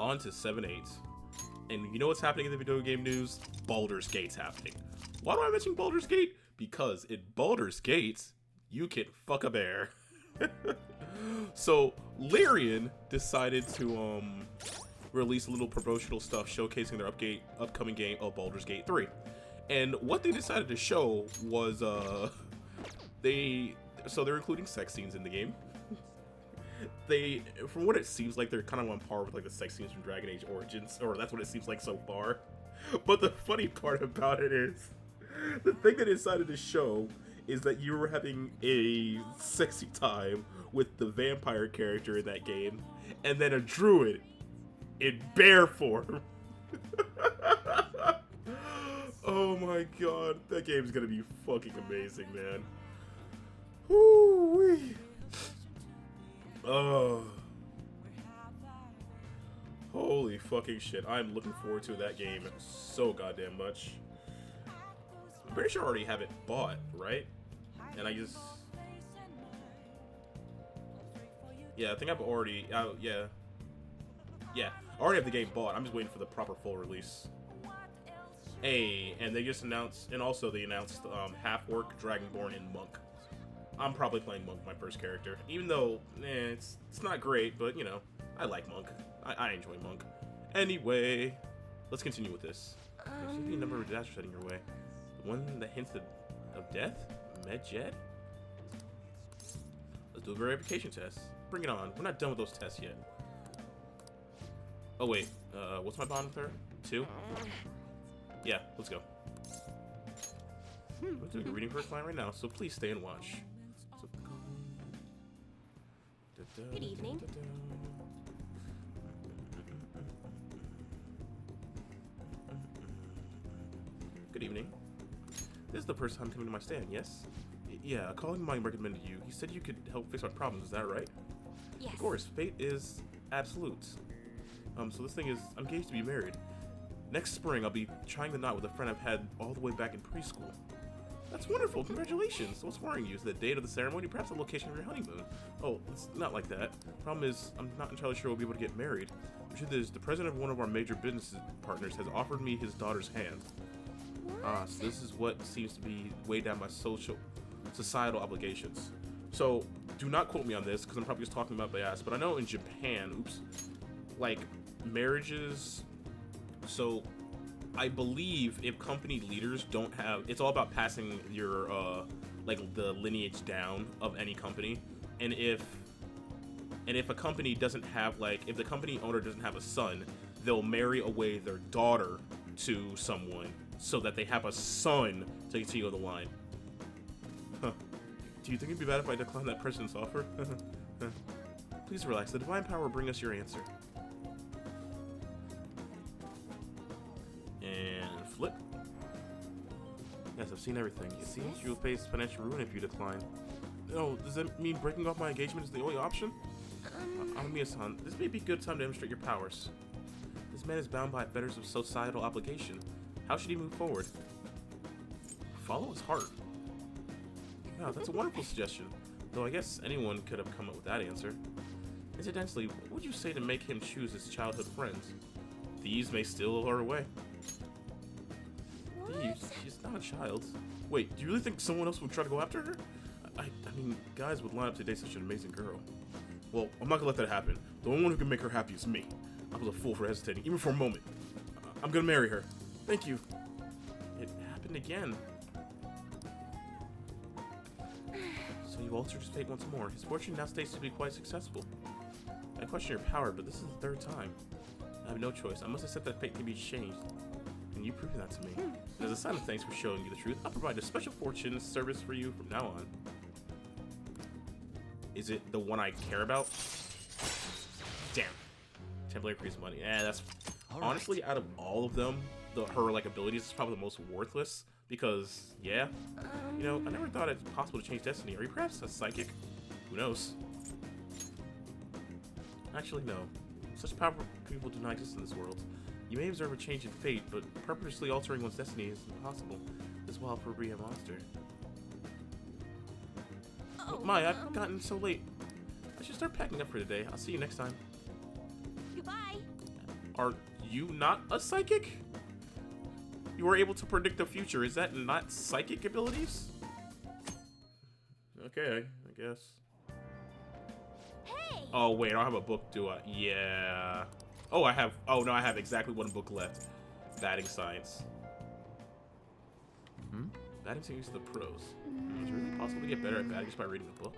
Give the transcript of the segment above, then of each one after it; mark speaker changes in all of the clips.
Speaker 1: on to 7-8. And you know what's happening in the video game news? Baldur's Gate's happening. Why do I mention Baldur's Gate? Because in Baldur's Gate, you can fuck a bear. So, Larian decided to release a little promotional stuff showcasing their upcoming game of Baldur's Gate 3. And what they decided to show was, they're including sex scenes in the game. From what it seems like, they're kind of on par with like the sex scenes from Dragon Age Origins, or that's what it seems like so far. But the funny part about it is, the thing they decided to show is that you were having a sexy time with the vampire character in that game, and then a druid in bear form. Oh my god, that game's gonna be fucking amazing, man. Woo-wee. Oh. Holy fucking shit. I'm looking forward to that game so goddamn much. I'm pretty sure I already have it bought, right? And I just... Yeah, I think I've already... yeah. Yeah, I already have the game bought. I'm just waiting for the proper full release. Hey, and they just announced... And also they announced Half-Orc, Dragonborn, and Monk. I'm probably playing Monk, my first character. Even though, it's not great, but, you know, I like Monk. I enjoy Monk. Anyway, let's continue with this. There should be a number of disasters heading your way. The one that hints of death? Medjed? Let's do a verification test. Bring it on. We're not done with those tests yet. Oh, wait. What's my bond with her? 2? Yeah, let's go. I'm doing a reading for a client right now, so please stay and watch.
Speaker 2: Good evening.
Speaker 1: Good evening. This is the first time coming to my stand, yes? Yeah, a colleague of mine recommended you. He said you could help fix my problems, is that right?
Speaker 2: Yes.
Speaker 1: Of course, fate is absolute. So this thing is, I'm engaged to be married. Next spring, I'll be trying the knot with a friend I've had all the way back in preschool. That's wonderful, congratulations. So what's worrying you? Is the date of the ceremony, perhaps the location of your honeymoon? Oh, it's not like that. Problem is, I'm not entirely sure we'll be able to get married. The truth is, the president of one of our major business partners has offered me his daughter's hand. So this is what seems to be way down my societal obligations. So, do not quote me on this, because I'm probably just talking about my ass, but I know in Japan, like, marriages, so I believe if company leaders don't have, it's all about passing your, like, the lineage down of any company, and if a company doesn't have, like, if the company owner doesn't have a son, they'll marry away their daughter to someone, so that they have a son to continue the line. Huh. Do you think it'd be bad if I decline that person's offer? Please relax, the divine power will bring us your answer. And flip. Yes, I've seen everything. It seems you will face financial ruin if you decline. No, does that mean breaking off my engagement is the only option? Amamiya-san, this may be a good time to demonstrate your powers. This man is bound by fetters of societal obligation. How should he move forward? Follow his heart. Wow, that's a wonderful suggestion. Though I guess anyone could have come up with that answer. Incidentally, what would you say to make him choose his childhood friends? Thieves may steal her away. Thieves? She's not a child. Wait, do you really think someone else would try to go after her? I mean, guys would line up to date such an amazing girl. Well, I'm not gonna let that happen. The only one who can make her happy is me. I was a fool for hesitating, even for a moment. I'm gonna marry her. Thank you. It happened again. So you altered his fate once more. His fortune now states to be quite successful. I question your power, but this is the 3rd time. I have no choice. I must accept that fate can be changed. And you proved that to me. And as a sign of thanks for showing you the truth, I'll provide a special fortune service for you from now on. Is it the one I care about? Damn. Temporary increase money. Yeah, that's... Honestly, out of all of them, her, like, abilities is probably the most worthless. Because, yeah. You know, I never thought it's possible to change destiny. Are you perhaps a psychic? Who knows? Actually, no. Such powerful people do not exist in this world. You may observe a change in fate, but purposely altering one's destiny is impossible. As well for being a monster. Oh, my, I've gotten so late. I should start packing up for today. I'll see you next time.
Speaker 2: Goodbye.
Speaker 1: Are you not a psychic? You are able to predict the future. Is that not psychic abilities? Okay, I guess.
Speaker 2: Hey!
Speaker 1: Oh, wait, I don't have a book, do I? Yeah. Oh, I have... Oh, no, I have exactly one book left. Batting science. Batting science is the pros. Is it really possible to get better at batting just by reading a book?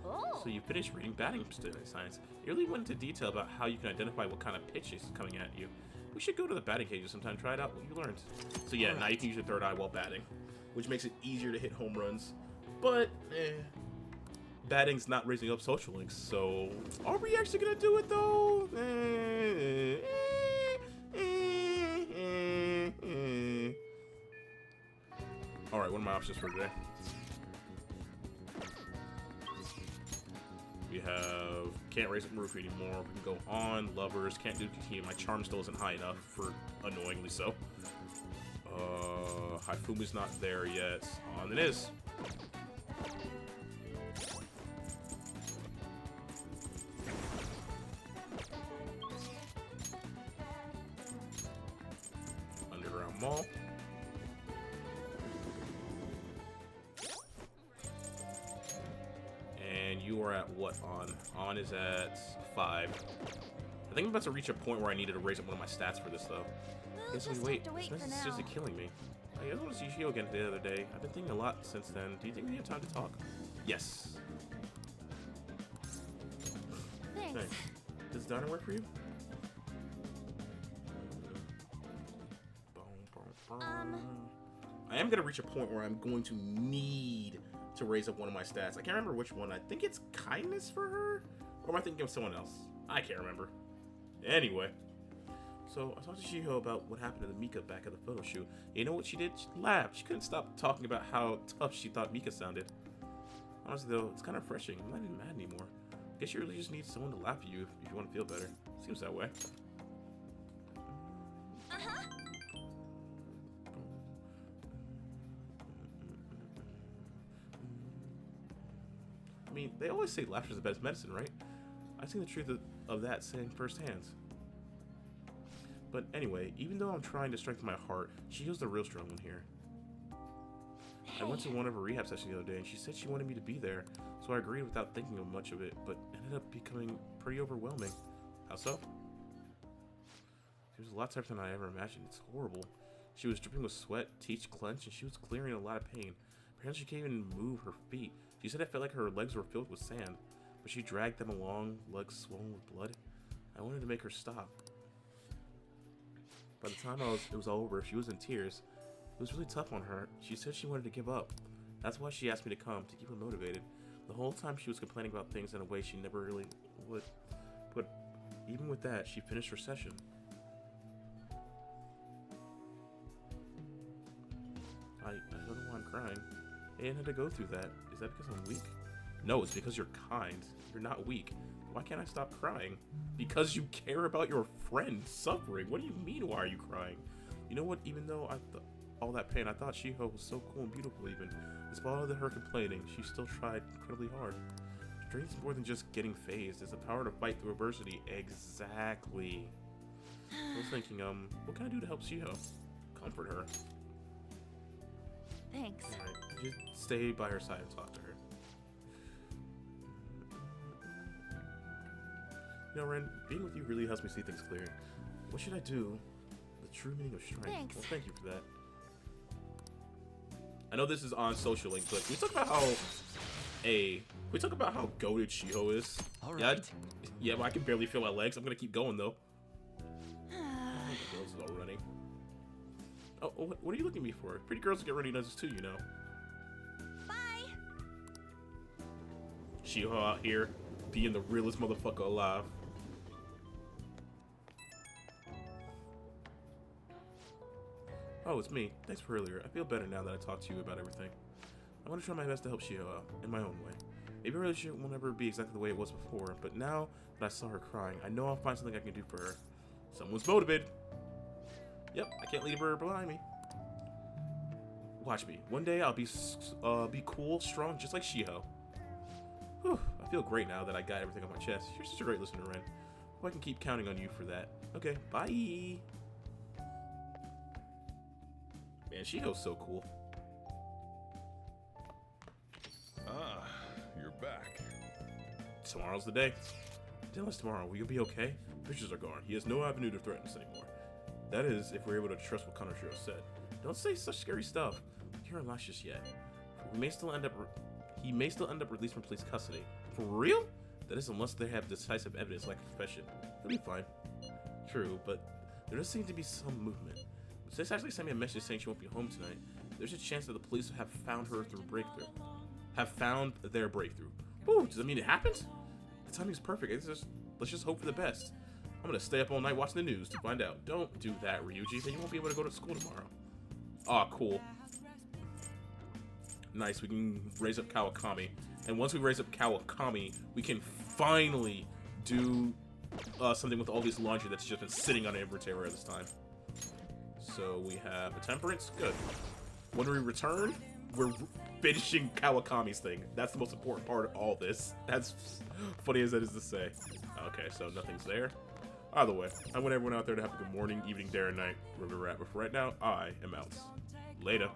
Speaker 2: Oh.
Speaker 1: So you finished reading batting science. You really went into detail about how you can identify what kind of pitch is coming at you. We should go to the batting cages sometime, try it out what you learned. So yeah, now you can use your third eye while batting, which makes it easier to hit home runs. But, batting's not raising up social links, so are we actually gonna do it though? Alright, what are my options for today? We have can't raise up roof anymore. We can go on lovers. Can't do continue. My charm still isn't high enough for annoyingly so. Haifumi's not there yet. On it is. Underground Mall. And you are at what on? On is at 5. I think I'm about to reach a point where I needed to raise up one of my stats for this though. Wait, this message is seriously killing me. I guess I want to see Shiho again the other day. I've been thinking a lot since then. Do you think we have time to talk? Yes.
Speaker 2: Thanks.
Speaker 1: Hey, does diner work for you? I am gonna reach a point where I'm going to need to raise up one of my stats. I can't remember which one. I think it's kindness for her? Or am I thinking of someone else? I can't remember. Anyway. So, I talked to Shiho about what happened to the Mika back at the photo shoot. You know what she did? She laughed. She couldn't stop talking about how tough she thought Mika sounded. Honestly though, it's kind of refreshing. I'm not even mad anymore. I guess you really just need someone to laugh at you if you want to feel better. Seems that way. I mean, they always say laughter is the best medicine, right? I've seen the truth of that saying firsthand. But anyway, even though I'm trying to strengthen my heart, Shiho's the real strong one here. I went to one of her rehab sessions the other day, and she said she wanted me to be there, so I agreed without thinking of much of it, but ended up becoming pretty overwhelming. How so? She was a lot tougher than I ever imagined. It's horrible. She was dripping with sweat, teeth clenched, and she was clearing a lot of pain. Apparently she can't even move her feet. She said it felt like her legs were filled with sand, but she dragged them along, legs swollen with blood. I wanted to make her stop. By the time it was all over, she was in tears. It was really tough on her. She said she wanted to give up. That's why she asked me to come, to keep her motivated. The whole time she was complaining about things in a way she never really would. But even with that, she finished her session. I don't know why I'm crying. I didn't have to go through that. Is that because I'm weak? No, it's because you're kind. You're not weak. Why can't I stop crying? Because you care about your friend suffering. What do you mean, why are you crying? You know what, even though all that pain, I thought Shiho was so cool and beautiful even. Despite all of her complaining, she still tried incredibly hard. Strength is more than just getting phased. It's the power to fight through adversity. Exactly. I was thinking, what can I do to help Shiho? Comfort her.
Speaker 2: Thanks.
Speaker 1: Alright, just stay by her side and talk to her. You know, Ren, being with you really helps me see things clear. What should I do? The true meaning of strength.
Speaker 2: Thanks.
Speaker 1: Well, thank you for that. I know this is on social link, but can we talk about how goated Shiho is?
Speaker 3: All right.
Speaker 1: Yeah, but I can barely feel my legs. I'm gonna keep going though. Girls is all running. Oh, what are you looking at me for? Pretty girls get runny noses too, you know.
Speaker 2: Bye.
Speaker 1: Shiho out here being the realest motherfucker alive. Oh, it's me. Thanks for earlier. I feel better now that I talked to you about everything. I want to try my best to help Shiho out, in my own way. Maybe our relationship will never be exactly the way it was before, but now that I saw her crying, I know I'll find something I can do for her. Someone's motivated. Yep, I can't leave her behind me. Watch me. One day I'll be cool, strong, just like Shiho. Whew, I feel great now that I got everything on my chest. You're such a great listener, Ren. Hope I can keep counting on you for that. Okay, bye! Man, Shiho's so cool.
Speaker 3: Ah, you're back.
Speaker 1: Tomorrow's the day. Dylan's tomorrow. Will you be okay? Pictures are gone. He has no avenue to threaten us anymore. That is, if we're able to trust what Kanashiro said. Don't say such scary stuff. You're not just yet. He may still end up released from police custody. For real? That is, unless they have decisive evidence like a confession. He'll be fine. True, but there does seem to be some movement. Sis actually sent me a message saying she won't be home tonight. There's a chance that the police have found her through breakthrough. Have found their breakthrough. Ooh, does that mean it happened? The timing's perfect. Let's just hope for the best. I'm gonna stay up all night watching the news to find out. Don't do that, Ryuji. Then you won't be able to go to school tomorrow. Aw, cool. Nice, we can raise up Kawakami. And once we raise up Kawakami, we can finally do something with all these laundry that's just been sitting on inventory at this time. So we have a temperance. Good. When we return, we're finishing Kawakami's thing. That's the most important part of all this. That's funny as that is to say. Okay, so nothing's there. Either way, I want everyone out there to have a good morning, evening, day, or night, wherever we're at. But for right now, I am out. Later.